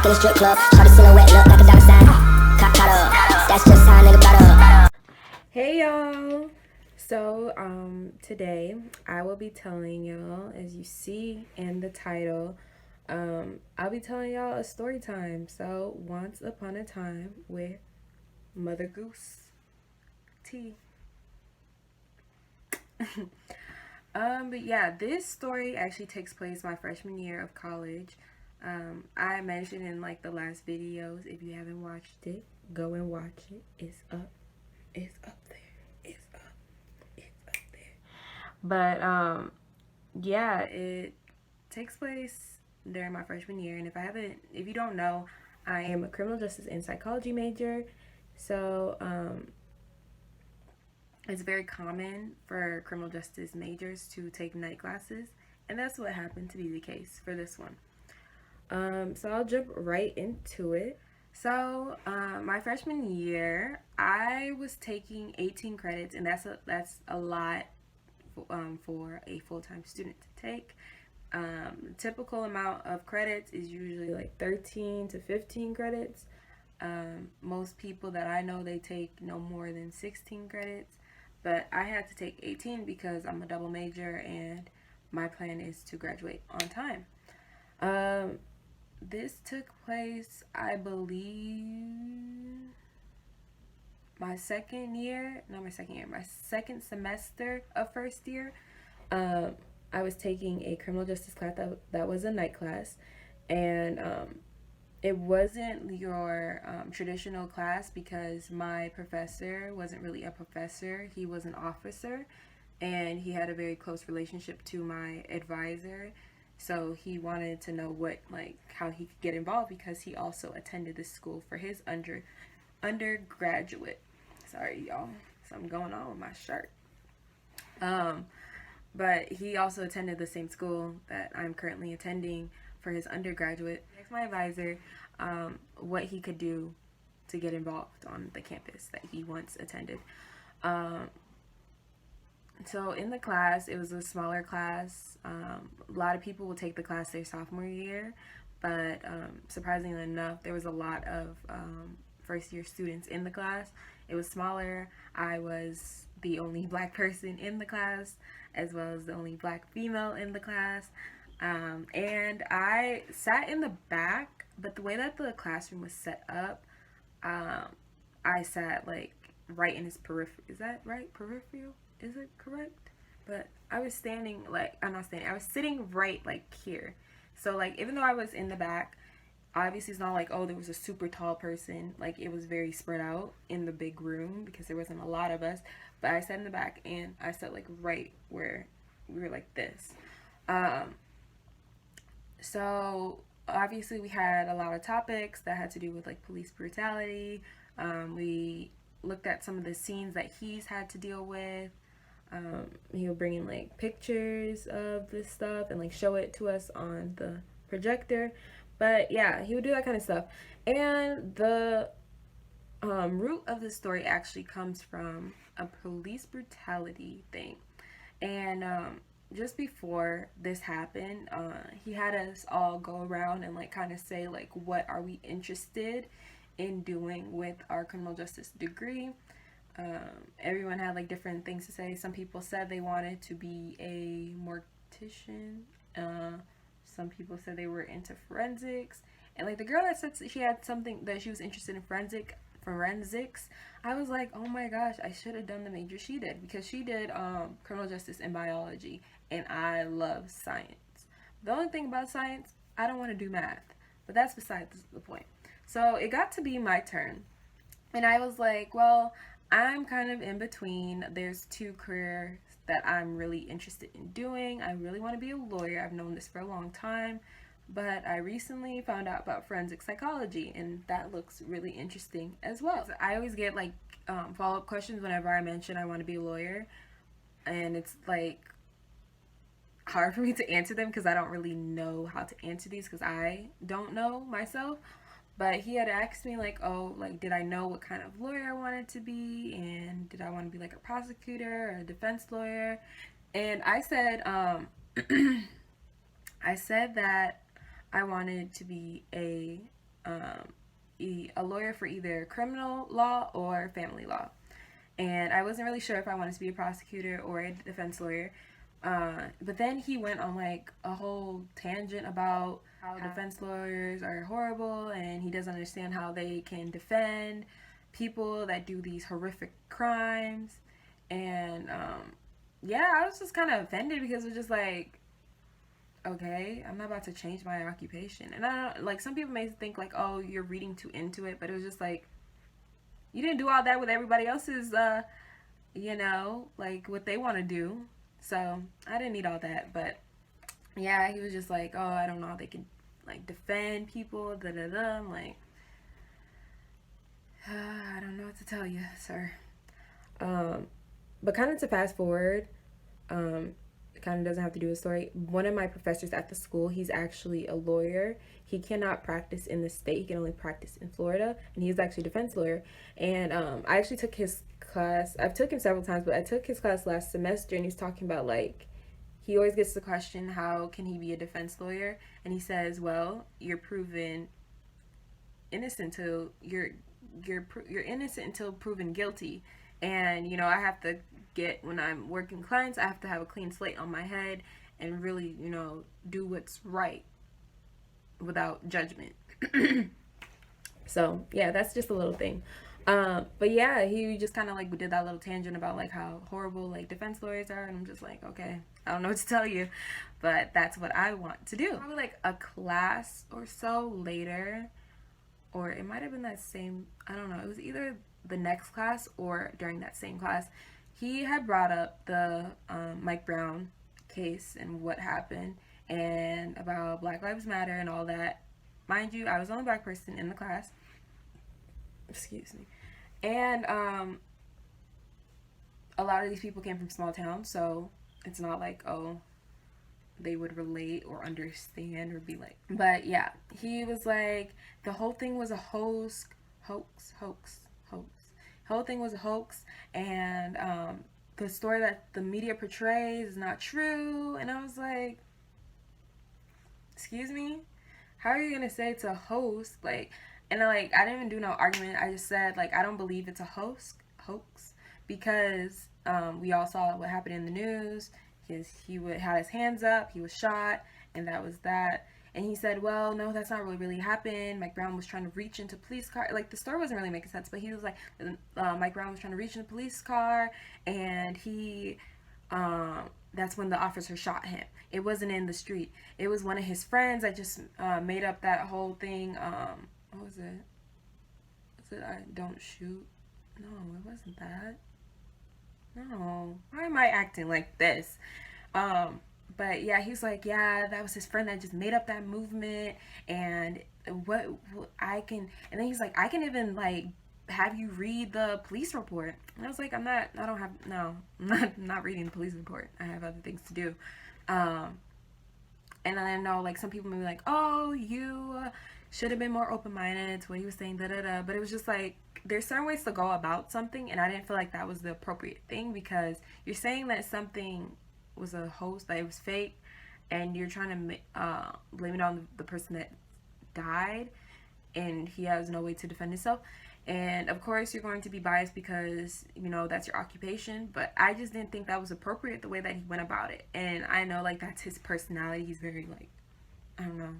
in the strip club. Shorty silhouette look like a dollar sign. Caught up. That's just how a nigga brought up. Hey y'all. So today I will be telling y'all, as you see in the title, I'll be telling y'all a story time. So once upon a time with Mother Goose T. But yeah, this story actually takes place my freshman year of college. I mentioned in like the last videos, if you haven't watched it, go and watch it. It's up. It's up there. It's up. It's up there. But yeah, it takes place during my freshman year, and if you don't know, I am a criminal justice and psychology major. So it's very common for criminal justice majors to take night classes, and that's what happened to be the case for this one. So I'll jump right into it. So my freshman year, I was taking 18 credits, and that's a lot for a full-time student to take. Typical amount of credits is usually like 13 to 15 credits. Most people that I know, they take no more than 16 credits, but I had to take 18 because I'm a double major and my plan is to graduate on time. This took place, I believe, my second semester of first year. I was taking a criminal justice class that was a night class, and it wasn't your traditional class because my professor wasn't really a professor. He was an officer, and he had a very close relationship to my advisor. So he wanted to know how he could get involved because he also attended this school for his undergraduate. Sorry, y'all. Something going on with my shirt. But he also attended the same school that I'm currently attending for his undergraduate. I asked my advisor what he could do to get involved on the campus that he once attended. So in the class, it was a smaller class. A lot of people will take the class their sophomore year, but surprisingly enough, there was a lot of first year students in the class. It was smaller. I was the only black person in the class, as well as the only black female in the class. And I sat in the back, but the way that the classroom was set up, I sat like right in his peripheral. Is that right? Peripheral? Is it correct? But I was I was sitting right like here. So like, even though I was in the back, obviously it's not like, oh, there was a super tall person. Like, it was very spread out in the big room because there wasn't a lot of us. But I sat in the back and I sat like right where we were, like this. So obviously we had a lot of topics that had to do with like police brutality. We looked at some of the scenes that he's had to deal with. He would bring in like pictures of this stuff and like show it to us on the projector. But yeah, he would do that kind of stuff. And the root of the story actually comes from a police brutality thing. And just before this happened, he had us all go around and like kind of say like, what are we interested in doing with our criminal justice degree. Everyone had like different things to say. Some people said they wanted to be a mortician. Some people said they were into forensics. And like the girl that said she had something that she was interested in forensics, I was like, oh my gosh, I should have done the major she did, because she did criminal justice and biology, and I love science. The only thing about science, I don't want to do math, but that's besides the point. So it got to be my turn, and I was like, well, I'm kind of in between. There's two careers that I'm really interested in doing. I really want to be a lawyer. I've known this for a long time, but I recently found out about forensic psychology, and that looks really interesting as well. I always get like follow-up questions whenever I mention I want to be a lawyer, and it's like hard for me to answer them because I don't really know how to answer these because I don't know myself. But he had asked me like, oh, like, did I know what kind of lawyer I wanted to be, and did I want to be like a prosecutor or a defense lawyer? And I said, I said that I wanted to be a a lawyer for either criminal law or family law. And I wasn't really sure if I wanted to be a prosecutor or a defense lawyer. But then he went on like a whole tangent about how defense lawyers are horrible and he doesn't understand how they can defend people that do these horrific crimes. And yeah, I was just kind of offended because it was just like, okay, I'm not about to change my occupation. And I don't, like, some people may think like, oh, you're reading too into it, but it was just like, you didn't do all that with everybody else's, like what they want to do. So I didn't need all that. But yeah, he was just like, oh, I don't know how they can like defend people, da da da. I'm like, I don't know what to tell you, sir. But kind of to fast forward, it kind of doesn't have to do with story. One of my professors at the school, he's actually a lawyer. He cannot practice in the state. He can only practice in Florida, and he's actually a defense lawyer. And I actually took his class. I've took him several times, but I took his class last semester, and he's talking about like he always gets the question, how can he be a defense lawyer? And he says, well, you're proven innocent till you're innocent until proven guilty. And I have to get, when I'm working clients, I have to have a clean slate on my head and really do what's right without judgment. So yeah, that's just a little thing. But yeah, he just kind of like did that little tangent about like how horrible like defense lawyers are, and I'm just like, okay, I don't know what to tell you, but that's what I want to do. Probably like a class or so later, or it might have been that same, I don't know, it was either the next class or during that same class, he had brought up the Mike Brown case and what happened and about Black Lives Matter and all that. Mind you, I was the only black person in the class. Excuse me. And a lot of these people came from small towns, so it's not like, oh, they would relate or understand or be like. But yeah, he was like, the whole thing was a hoax. The whole thing was a hoax, and the story that the media portrays is not true. And I was like, excuse me, how are you gonna say it's a hoax? Like, and I didn't even do no argument. I just said like, I don't believe it's a hoax because we all saw what happened in the news. He had his hands up, he was shot, and that was that. And he said, well, no, that's not really happened. Mike Brown was trying to reach into police car. Like, the story wasn't really making sense, but he was like, Mike Brown was trying to reach into police car, and he, that's when the officer shot him. It wasn't in the street. It was one of his friends that just made up that whole thing. What was it? Was it I don't shoot? No, it wasn't that. No. Why am I acting like this? But yeah, he's like, yeah, that was his friend that just made up that movement, and what I can, and then he's like, I can even like have you read the police report. And I was like, I'm not reading the police report. I have other things to do. And I know like some people may be like, oh, you should have been more open-minded to what he was saying, da da da. But it was just like, there's certain ways to go about something, and I didn't feel like that was the appropriate thing, because you're saying that something was a hoax, that it was fake, and you're trying to blame it on the person that died, and he has no way to defend himself. And of course you're going to be biased because that's your occupation, but I just didn't think that was appropriate the way that he went about it. And I know like that's his personality. He's very like, I don't know,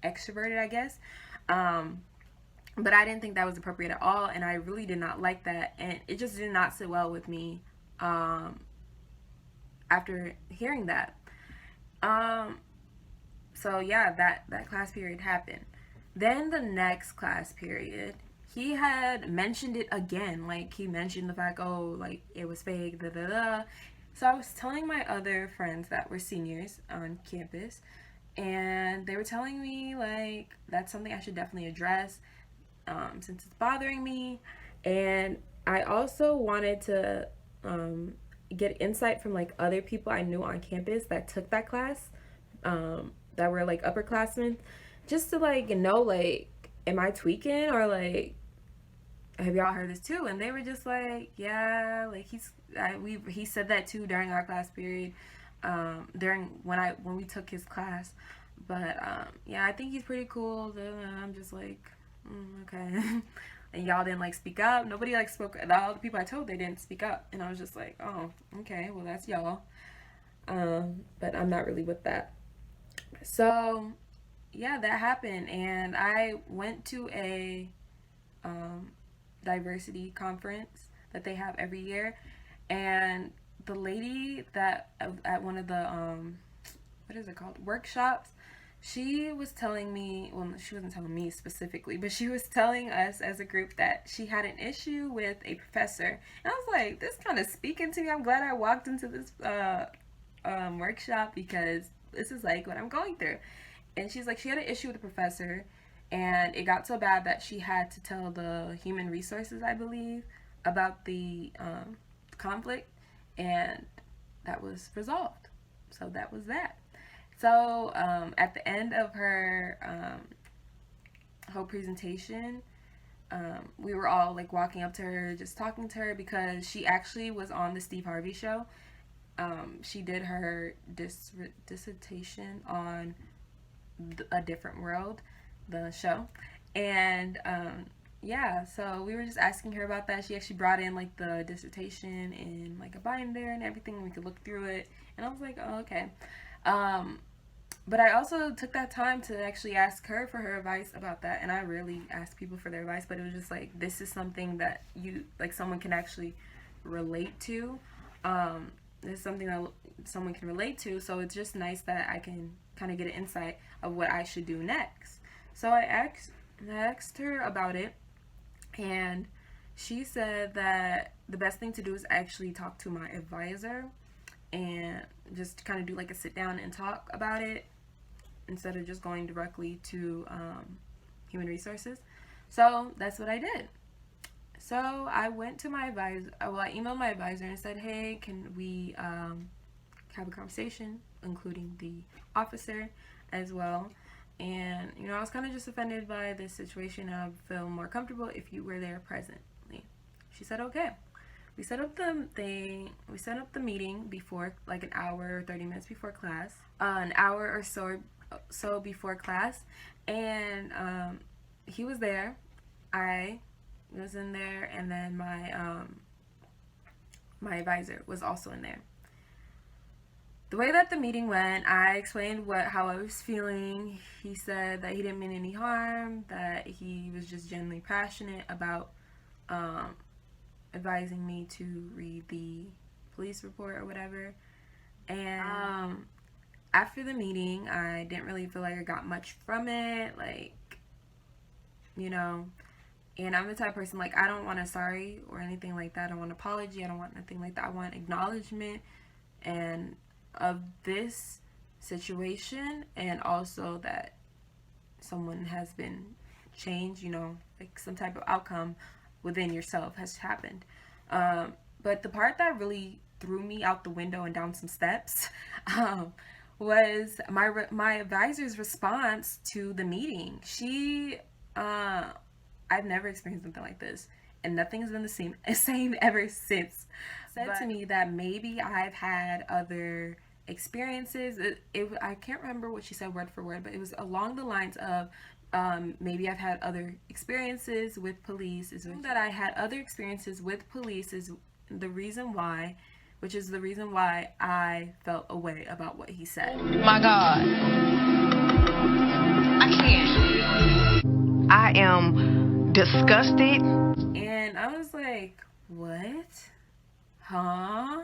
extroverted, I guess. But I didn't think that was appropriate at all, and I really did not like that, and it just did not sit well with me after hearing that. So yeah, that class period happened. Then the next class period, he had mentioned it again. Like, he mentioned the fact, oh, like, it was fake, da da da. So I was telling my other friends that were seniors on campus, and they were telling me, like, that's something I should definitely address, since it's bothering me. And I also wanted to get insight from like other people I knew on campus that took that class, that were like upperclassmen, just to like know, like, am I tweaking, or like, have y'all heard this too? And they were just like, yeah, like he said that too during our class period, during when we took his class. But yeah, I think he's pretty cool. I'm just like, okay. And y'all didn't like speak up. Nobody like spoke. All the people I told, they didn't speak up, and I was just like, oh, okay, well that's y'all. But I'm not really with that. So yeah, that happened, and I went to a um, diversity conference that they have every year, and the lady that at one of the what is it called, workshops, she was telling me, well, she wasn't telling me specifically, but she was telling us as a group that she had an issue with a professor. And I was like, this kind of speaking to me. I'm glad I walked into this workshop, because this is like what I'm going through. And she's like, she had an issue with the professor, and it got so bad that she had to tell the human resources, I believe, about the conflict, and that was resolved. So that was that. So at the end of her whole presentation, we were all like walking up to her, just talking to her, because she actually was on the Steve Harvey show. She did her dissertation on A Different World, the show, and yeah, so we were just asking her about that. She actually brought in like the dissertation in like a binder and everything. We could look through it, and I was like, oh, okay. Um, but I also took that time to actually ask her for her advice about that, and I really asked people for their advice, but it was just like, this is something that you, like, someone can actually relate to. This is something that someone can relate to, so it's just nice that I can kind of get an insight of what I should do next. So I asked her about it, and she said that the best thing to do is actually talk to my advisor and just kind of do like a sit down and talk about it, instead of just going directly to human resources. So that's what I did. So I went to my advisor. Well, I emailed my advisor and said, "Hey, can we have a conversation, including the officer as well?" And I was kind of just offended by this situation. I would feel more comfortable if you were there presently. She said, "Okay." We set up the thing. We set up the meeting before, like an hour or 30 minutes before class. An hour or so before class, and he was there. I was in there, and then my advisor was also in there. The way that the meeting went, I explained how I was feeling. He said that he didn't mean any harm, that he was just genuinely passionate about advising me to read the police report or whatever. And after the meeting, I didn't really feel like I got much from it, like, and I'm the type of person, like, I don't want a sorry or anything like that. I don't want an apology. I don't want nothing like that. I want acknowledgement and of this situation, and also that someone has been changed, like some type of outcome within yourself has happened. But the part that really threw me out the window and down some steps was my advisor's response to the meeting. She, I've never experienced something like this, and nothing has been the same ever since. Said to me that maybe I've had other experiences. I can't remember what she said word for word, but it was along the lines of, maybe I've had other experiences with police. That I had other experiences with police is the reason why, which is the reason why I felt a way about what he said. My God, I can't. I am disgusted. And I was like, what? Huh?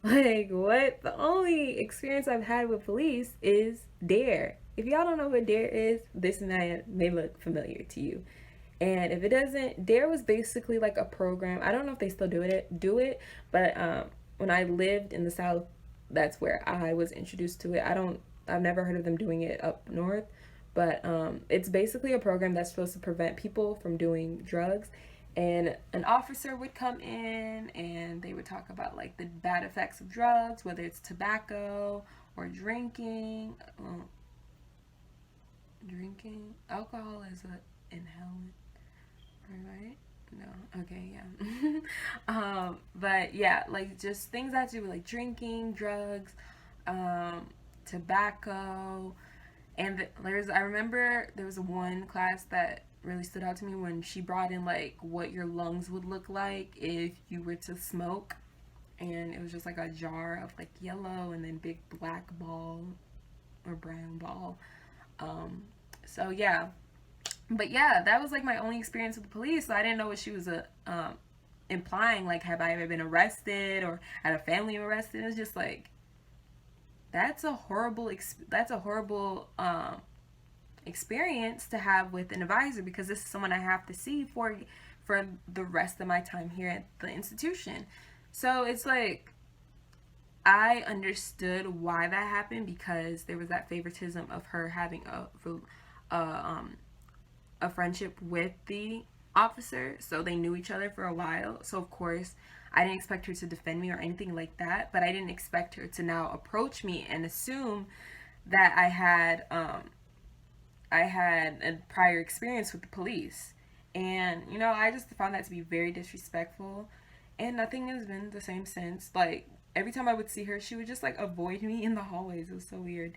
Like, what? The only experience I've had with police is DARE. If y'all don't know what DARE is, this may look familiar to you. And if it doesn't, DARE was basically like a program. I don't know if they still do it, but when I lived in the South, that's where I was introduced to it. I've never heard of them doing it up north, but it's basically a program that's supposed to prevent people from doing drugs. And an officer would come in and they would talk about like the bad effects of drugs, whether it's tobacco or drinking. Drinking alcohol is an inhalant, right? No, okay, yeah. But yeah, like just things that have to do with like drinking, drugs, tobacco, And I remember there was one class that really stood out to me when she brought in like what your lungs would look like if you were to smoke, and it was just like a jar of like yellow and then big black ball or brown ball. So yeah, but yeah, that was like my only experience with the police. So I didn't know what she was implying. Like, have I ever been arrested or had a family arrested? It was just like, that's a horrible experience to have with an advisor, because this is someone I have to see for the rest of my time here at the institution. So it's like, I understood why that happened, because there was that favoritism of her having a friendship with the officer, so they knew each other for a while. So of course I didn't expect her to defend me or anything like that, but I didn't expect her to now approach me and assume that I had a prior experience with the police. And you know, I just found that to be very disrespectful, and nothing has been the same since. Like, every time I would see her, she would just like avoid me in the hallways. It was so weird.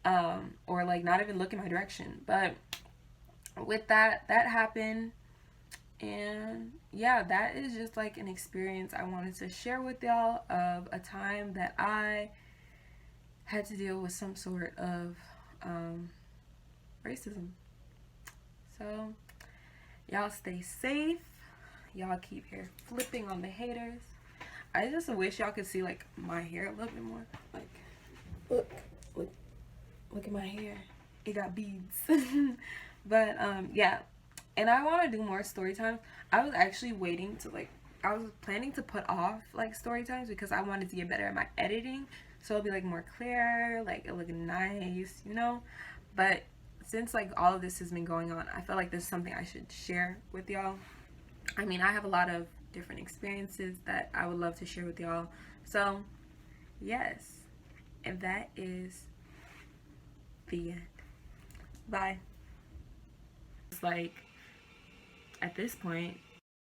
Or like not even look in my direction. But with that happened, and yeah, that is just like an experience I wanted to share with y'all, of a time that I had to deal with some sort of racism. So y'all stay safe. Y'all keep here flipping on the haters. I just wish y'all could see like my hair a little bit more. Like, look at my hair. It got beads. But yeah. And I want to do more story times. I was actually waiting to like, I was planning to put off like story times because I wanted to get better at my editing, so it'll be like more clear, like it look nice, you know. But since like all of this has been going on, I feel like this is something I should share with y'all. I mean, I have a lot of different experiences that I would love to share with y'all. So yes, and that is the end. Bye. It's like, at this point,